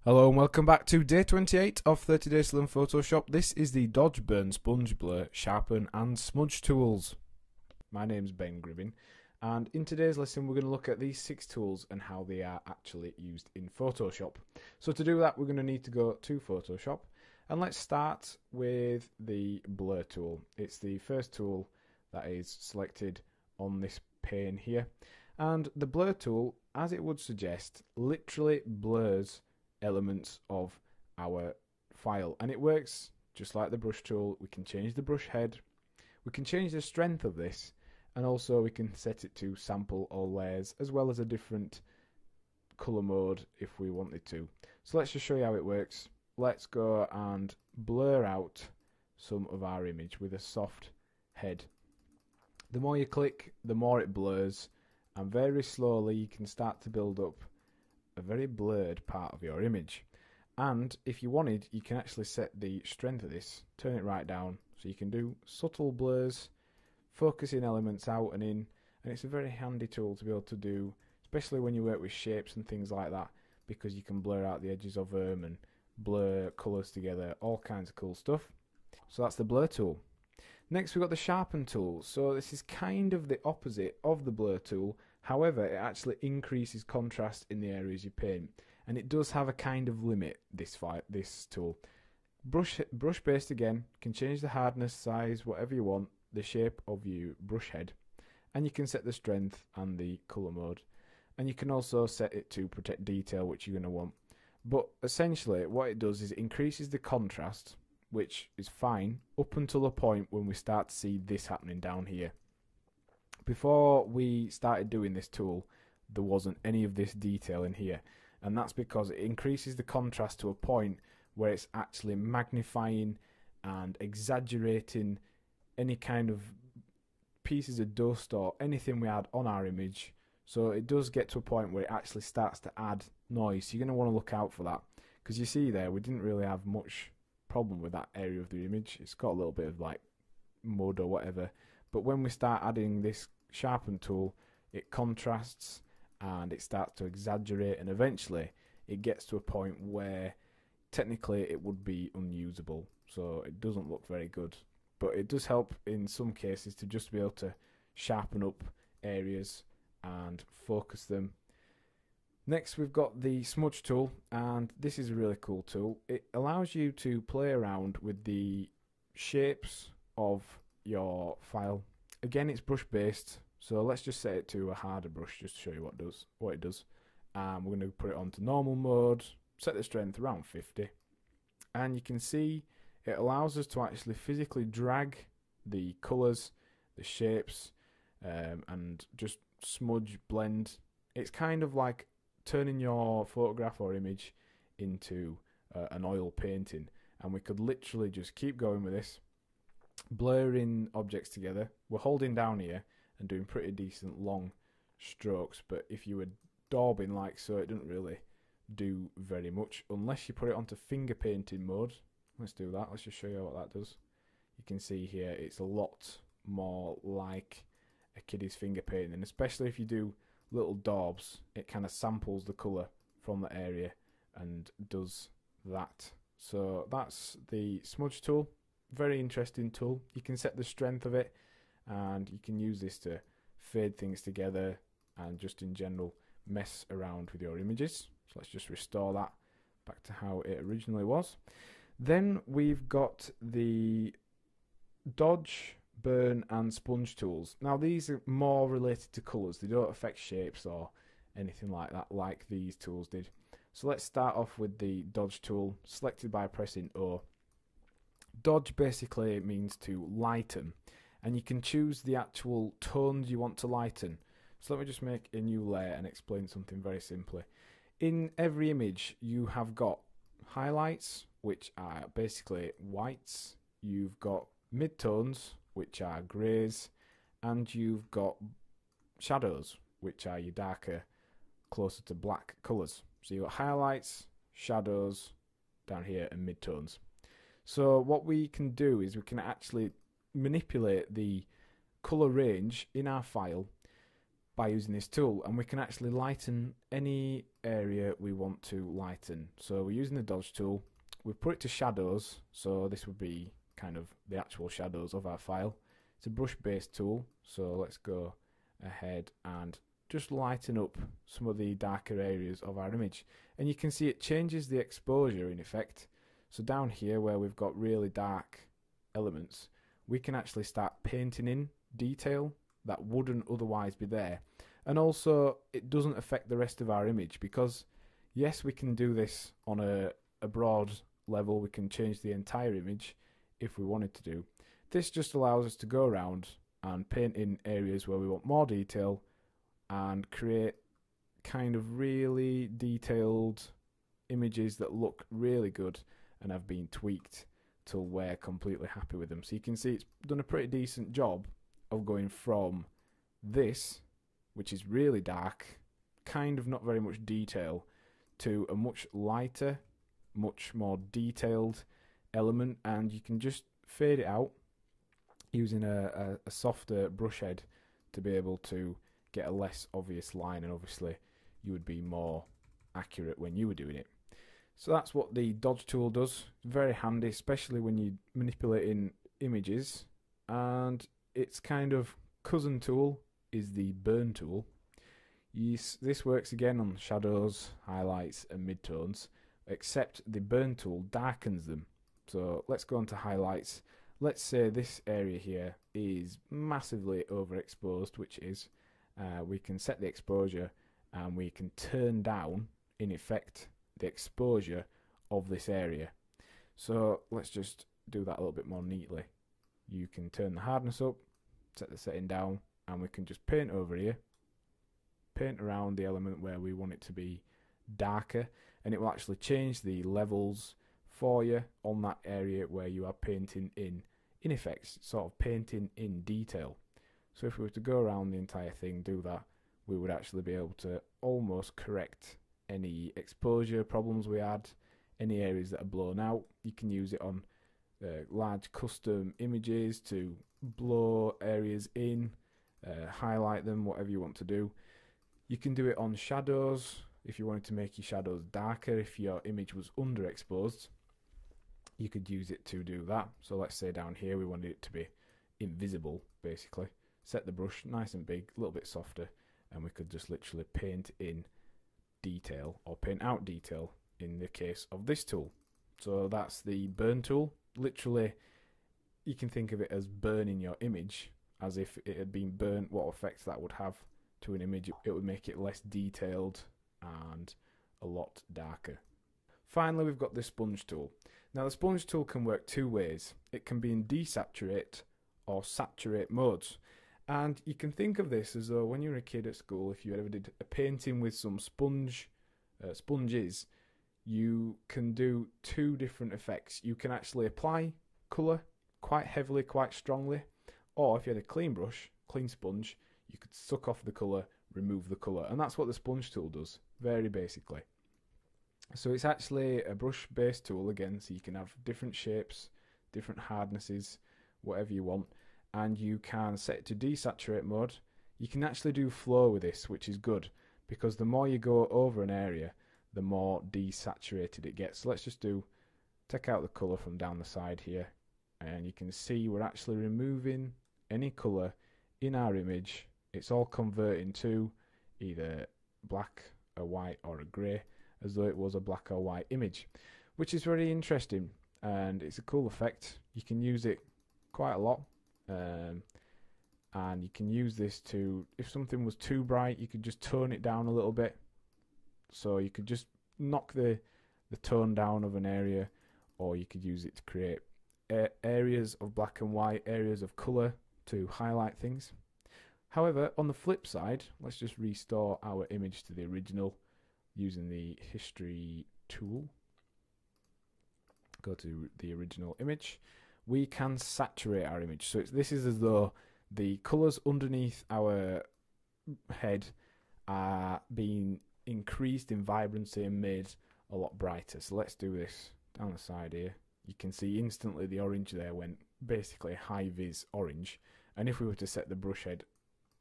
Hello and welcome back to day 28 of 30 Days to Learn Photoshop. This is the Dodge, Burn, Sponge, Blur, Sharpen and Smudge tools. My name's Ben Gribbin, and in today's lesson we're going to look at these 6 tools and how they are actually used in Photoshop. So to do that we're going to need to go to Photoshop, and let's start with the Blur tool. It's the first tool that is selected on this pane here, and the Blur tool, as it would suggest, literally blurs elements of our file, and it works just like the brush tool. We can change the brush head, we can change the strength of this, and also we can set it to sample all layers as well as a different color mode if we wanted to. So let's just show you how it works. Let's go and blur out some of our image with a soft head. The more you click, the more it blurs, and very slowly you can start to build up a very blurred part of your image. And if you wanted, you can actually set the strength of this, turn it right down, so you can do subtle blurs, focusing elements out and in, and it's a very handy tool to be able to do, especially when you work with shapes and things like that, because you can blur out the edges of them and blur colours together, all kinds of cool stuff. So that's the Blur tool. Next we've got the Sharpen tool. So this is kind of the opposite of the Blur tool. However, it actually increases contrast in the areas you paint, and it does have a kind of limit, this tool. Brush based again, can change the hardness, size, whatever you want, the shape of your brush head, and you can set the strength and the colour mode, and you can also set it to protect detail, which you're going to want. But essentially what it does is it increases the contrast, which is fine up until a point when we start to see this happening down here. Before we started doing this tool, there wasn't any of this detail in here, and that's because it increases the contrast to a point where it's actually magnifying and exaggerating any kind of pieces of dust or anything we had on our image. So it does get to a point where it actually starts to add noise. So you're going to want to look out for that, because you see there we didn't really have much problem with that area of the image. It's got a little bit of like mud or whatever, but when we start adding this Sharpen tool, it contrasts and it starts to exaggerate, and eventually it gets to a point where technically it would be unusable, so it doesn't look very good. But it does help in some cases to just be able to sharpen up areas and focus them. Next we've got the Smudge tool, and this is a really cool tool. It allows you to play around with the shapes of your file. Again, it's brush based, so let's just set it to a harder brush just to show you what it does. We're going to put it onto normal mode, set the strength around 50, and you can see it allows us to actually physically drag the colours, the shapes, and just smudge, blend. It's kind of like turning your photograph or image into an oil painting, and we could literally just keep going with this, blurring objects together. We're holding down here and doing pretty decent long strokes, but if you were daubing like so, it doesn't really do very much unless you put it onto finger painting mode. Let's do that. Let's just show you what that does. You can see here it's a lot more like a kiddie's finger painting, and especially if you do little daubs, it kind of samples the colour from the area and does that. So that's the Smudge tool. Very interesting tool. You can set the strength of it, and you can use this to fade things together and just in general mess around with your images. So let's just restore that back to how it originally was. Then we've got the Dodge, Burn and Sponge tools. Now these are more related to colours. They don't affect shapes or anything like that like these tools did. So let's start off with the Dodge tool, selected by pressing O. Dodge basically means to lighten, and you can choose the actual tones you want to lighten. So let me just make a new layer and explain something very simply. In every image you have got highlights, which are basically whites, you've got midtones, which are greys, and you've got shadows, which are your darker, closer to black colours. So you've got highlights, shadows down here, and midtones. So what we can do is we can actually manipulate the colour range in our file by using this tool, and we can actually lighten any area we want to lighten. So we're using the dodge tool. We've put it to shadows, so this would be kind of the actual shadows of our file. It's a brush based tool, so let's go ahead and just lighten up some of the darker areas of our image, and you can see it changes the exposure in effect. So down here where we've got really dark elements, we can actually start painting in detail that wouldn't otherwise be there. And also it doesn't affect the rest of our image, because yes, we can do this on a broad level. We can change the entire image if we wanted to do. This just allows us to go around and paint in areas where we want more detail and create kind of really detailed images that look really good and have been tweaked till we're completely happy with them. So you can see it's done a pretty decent job of going from this, which is really dark, kind of not very much detail, to a much lighter, much more detailed element, and you can just fade it out using a softer brush head to be able to get a less obvious line, and obviously you would be more accurate when you were doing it. So that's what the dodge tool does. Very handy, especially when you're manipulating images. And its kind of cousin tool is the burn tool. This works again on shadows, highlights and midtones, except the burn tool darkens them. So let's go on to highlights. Let's say this area here is massively overexposed, which is, we can set the exposure and we can turn down, in effect, the exposure of this area. So let's just do that a little bit more neatly. You can turn the hardness up, set the setting down, and we can just paint over here, paint around the element where we want it to be darker, and it will actually change the levels for you on that area where you are painting in effect, sort of painting in detail. So if we were to go around the entire thing, do that, we would actually be able to almost correct any exposure problems we had, any areas that are blown out. You can use it on large custom images to blow areas in, highlight them, whatever you want to do. You can do it on shadows if you wanted to make your shadows darker. If your image was underexposed, you could use it to do that. So let's say down here we wanted it to be invisible, basically. Set the brush nice and big, a little bit softer, and we could just literally paint in detail or paint out detail in the case of this tool. So that's the burn tool. Literally, you can think of it as burning your image, as if it had been burnt. What effect that would have to an image, it would make it less detailed and a lot darker. Finally, we've got the sponge tool. Now the sponge tool can work two ways. It can be in desaturate or saturate modes. And you can think of this as though when you were a kid at school, if you ever did a painting with some sponges, you can do two different effects. You can actually apply colour quite heavily, quite strongly, or if you had a clean brush, clean sponge, you could suck off the colour, remove the colour, and that's what the sponge tool does, very basically. So it's actually a brush-based tool again, so you can have different shapes, different hardnesses, whatever you want, and you can set it to desaturate mode. You can actually do flow with this, which is good, because the more you go over an area, the more desaturated it gets. So let's just take out the colour from down the side here, and you can see we're actually removing any colour in our image. It's all converting to either black, a white or a grey, as though it was a black or white image, which is very interesting, and it's a cool effect. You can use it quite a lot, and you can use this to, if something was too bright, you could just tone it down a little bit. So you could just knock the tone down of an area, or you could use it to create areas of black and white, areas of colour to highlight things. However, on the flip side, let's just restore our image to the original using the history tool. Go to the original image. We can saturate our image. So this is as though the colours underneath our head are being increased in vibrancy and made a lot brighter. So let's do this down the side here. You can see instantly the orange there went basically high vis orange, and if we were to set the brush head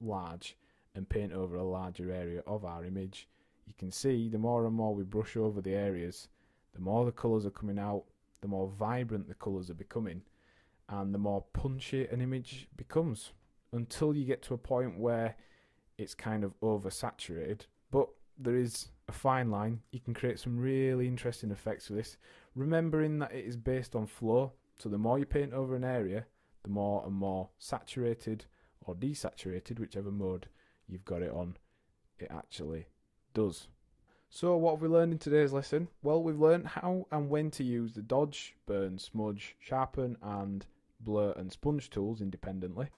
large and paint over a larger area of our image, you can see the more and more we brush over the areas, the more the colours are coming out, the more vibrant the colours are becoming, and the more punchy an image becomes, until you get to a point where it's kind of oversaturated. But there is a fine line. You can create some really interesting effects with this, remembering that it is based on flow. So the more you paint over an area, the more and more saturated or desaturated, whichever mode you've got it on, it actually does. So what have we learned in today's lesson? Well, we've learned how and when to use the dodge, burn, smudge, sharpen and blur and sponge tools independently.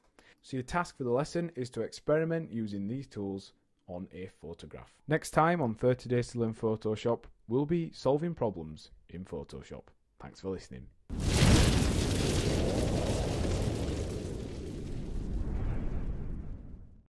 So your task for the lesson is to experiment using these tools on a photograph. Next time on 30 Days to Learn Photoshop, we'll be solving problems in Photoshop. Thanks for listening.